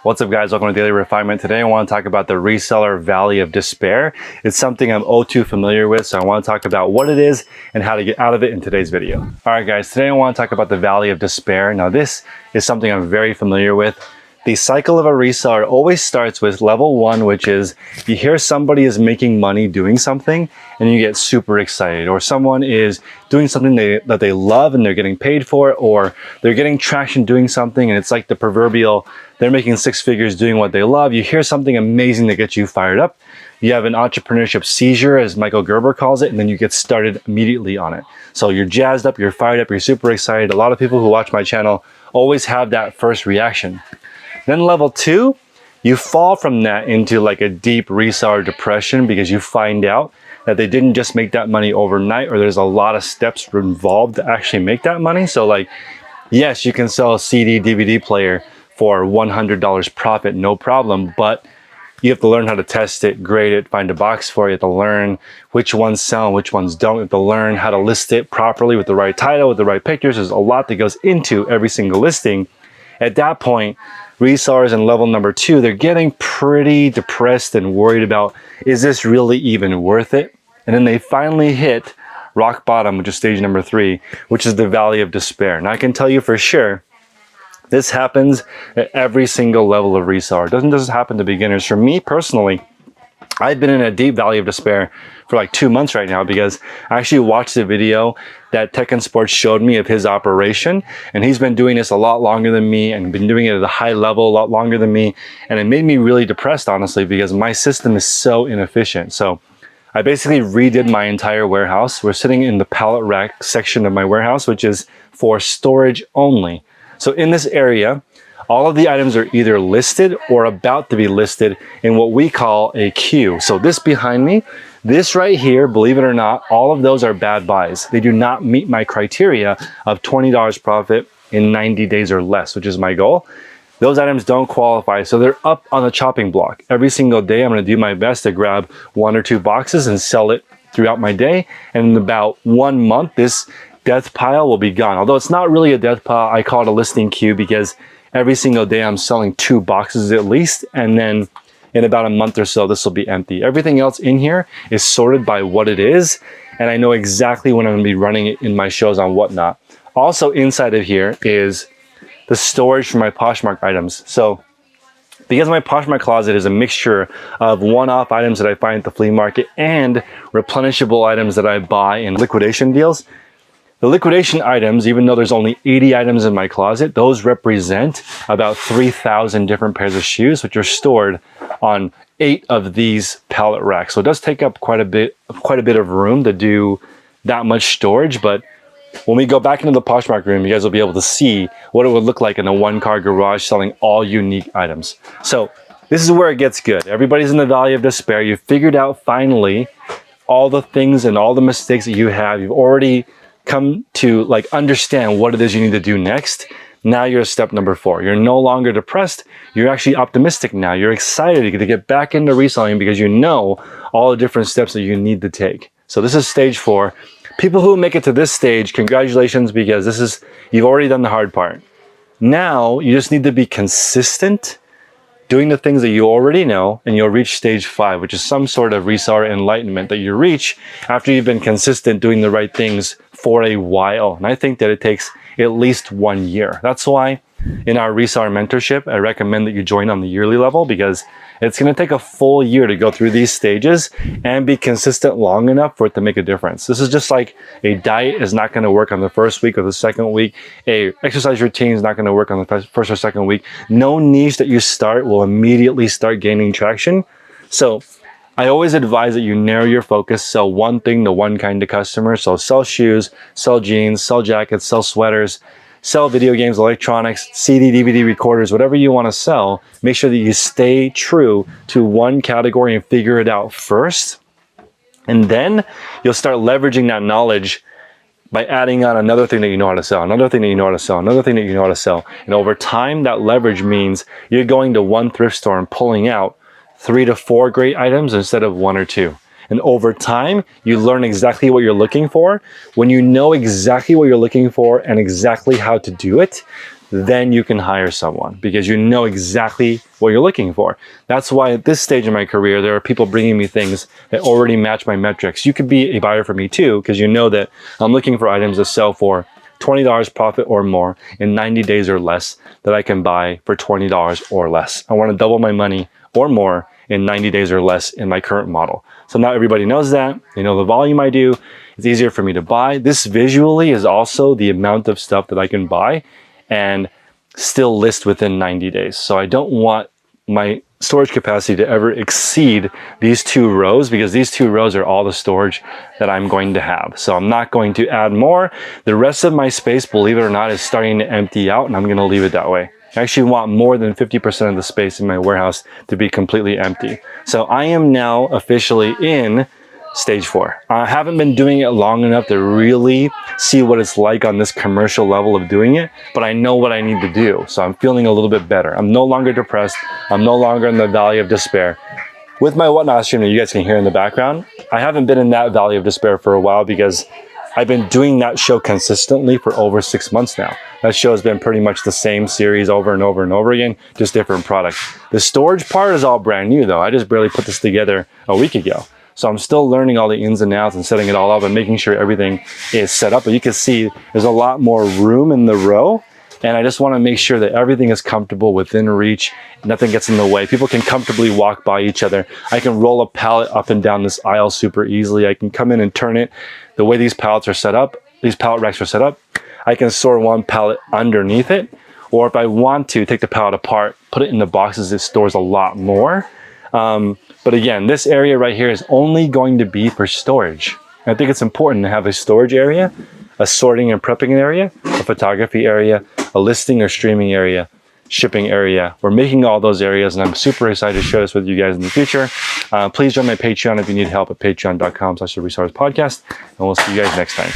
What's up, guys? Welcome to Daily Refinement. Today I want to talk about the reseller valley of despair. It's something I'm all too familiar with, so I want to talk about what it is and how to get out of it in today's video. All right, guys, today I want to talk about the valley of despair. Now, this is something I'm very familiar with. The cycle of a reseller always starts with level 1, which is you hear somebody is making money doing something and you get super excited, or someone is doing something that they love and they're getting paid for it, or they're getting traction doing something and it's like the proverbial, they're making 6 figures doing what they love. You hear something amazing that gets you fired up. You have an entrepreneurship seizure, as Michael Gerber calls it, and then you get started immediately on it. So you're jazzed up, you're fired up, you're super excited. A lot of people who watch my channel always have that first reaction. Then level 2, you fall from that into like a deep reseller depression because you find out that they didn't just make that money overnight, or there's a lot of steps involved to actually make that money. So like, yes, you can sell a CD, DVD player for $100 profit, no problem, but you have to learn how to test it, grade it, find a box for it. You have to learn which ones sell and which ones don't. You have to learn how to list it properly with the right title, with the right pictures. There's a lot that goes into every single listing. At that point, resellers in level number 2, they're getting pretty depressed and worried about, is this really even worth it? And then they finally hit rock bottom, which is stage number 3, which is the valley of despair. And I can tell you for sure, this happens at every single level of reseller. It doesn't just happen to beginners. For me personally, I've been in a deep valley of despair for like 2 months right now because I actually watched the video that Tech and Sports showed me of his operation, and he's been doing this a lot longer than me and been doing it at a high level a lot longer than me, and it made me really depressed, honestly, because my system is so inefficient. So I basically redid my entire warehouse. We're sitting in the pallet rack section of my warehouse, which is for storage only. So in this area, all of the items are either listed or about to be listed in what we call a queue. So this behind me, this right here, believe it or not, all of those are bad buys. They do not meet my criteria of $20 profit in 90 days or less, which is my goal. Those items don't qualify, so they're up on the chopping block. Every single day, I'm gonna do my best to grab 1 or 2 boxes and sell it throughout my day. And in about 1 month, this death pile will be gone. Although it's not really a death pile, I call it a listing queue because every single day I'm selling 2 boxes at least, and then in about a month or so, this will be empty. Everything else in here is sorted by what it is, and I know exactly when I'm gonna be running it in my shows on whatnot. Also inside of here is the storage for my Poshmark items. So because my Poshmark closet is a mixture of one-off items that I find at the flea market and replenishable items that I buy in liquidation deals, the liquidation items, even though there's only 80 items in my closet, those represent about 3,000 different pairs of shoes, which are stored on 8 of these pallet racks. So it does take up quite a bit of room to do that much storage. But when we go back into the Poshmark room, you guys will be able to see what it would look like in a 1-car garage selling all unique items. So this is where it gets good. Everybody's in the valley of despair. You've figured out finally all the things and all the mistakes that you have. You've already come to like understand what it is you need to do next. Now you're at step number 4. You're no longer depressed. You're actually optimistic now. You're excited to get back into reselling because you know all the different steps that you need to take. So this is stage 4. People who make it to this stage, congratulations, because you've already done the hard part. Now you just need to be consistent doing the things that you already know, and you'll reach stage 5, which is some sort of reseller enlightenment that you reach after you've been consistent doing the right things for a while. And I think that it takes at least 1 year. That's why in our reseller mentorship, I recommend that you join on the yearly level, because it's going to take a full year to go through these stages and be consistent long enough for it to make a difference. This is just like a diet is not going to work on the first week or the second week. A exercise routine is not going to work on the first or second week. No niche that you start will immediately start gaining traction. So I always advise that you narrow your focus, sell one thing to one kind of customer. So sell shoes, sell jeans, sell jackets, sell sweaters, sell video games, electronics, CD, DVD recorders, whatever you want to sell. Make sure that you stay true to one category and figure it out first. And then you'll start leveraging that knowledge by adding on another thing that you know how to sell, another thing that you know how to sell, another thing that you know how to sell. And over time, that leverage means you're going to one thrift store and pulling out 3 to 4 great items instead of 1 or 2. And over time, you learn exactly what you're looking for. When you know exactly what you're looking for and exactly how to do it, then you can hire someone because you know exactly what you're looking for. That's why at this stage in my career, there are people bringing me things that already match my metrics. You could be a buyer for me too, because you know that I'm looking for items to sell for $20 profit or more in 90 days or less that I can buy for $20 or less. I want to double my money or more in 90 days or less in my current model. So now everybody knows that. They know the volume I do. It's easier for me to buy. This visually is also the amount of stuff that I can buy and still list within 90 days. So I don't want my storage capacity to ever exceed these 2 rows, because these 2 rows are all the storage that I'm going to have. So I'm not going to add more. The rest of my space, believe it or not, is starting to empty out, and I'm going to leave it that way. I actually want more than 50% of the space in my warehouse to be completely empty. So I am now officially in stage 4. I haven't been doing it long enough to really see what it's like on this commercial level of doing it, but I know what I need to do. So I'm feeling a little bit better. I'm no longer depressed. I'm no longer in the valley of despair. With my Whatnot stream that you guys can hear in the background, I haven't been in that valley of despair for a while because I've been doing that show consistently for over 6 months now. That show has been pretty much the same series over and over and over again, just different products. The storage part is all brand new though. I just barely put this together a week ago. So I'm still learning all the ins and outs and setting it all up and making sure everything is set up. But you can see there's a lot more room in the row. And I just want to make sure that everything is comfortable, within reach, nothing gets in the way. People can comfortably walk by each other. I can roll a pallet up and down this aisle super easily. I can come in and turn it. The way these pallets are set up, these pallet racks are set up, I can store one pallet underneath it. Or if I want to, take the pallet apart, put it in the boxes, it stores a lot more. But again, this area right here is only going to be for storage. I think it's important to have a storage area, a sorting and prepping area, a photography area, a listing or streaming area, shipping area. We're making all those areas, and I'm super excited to share this with you guys in the future. Please join my Patreon if you need help at patreon.com/the Resellers Podcast, and we'll see you guys next time.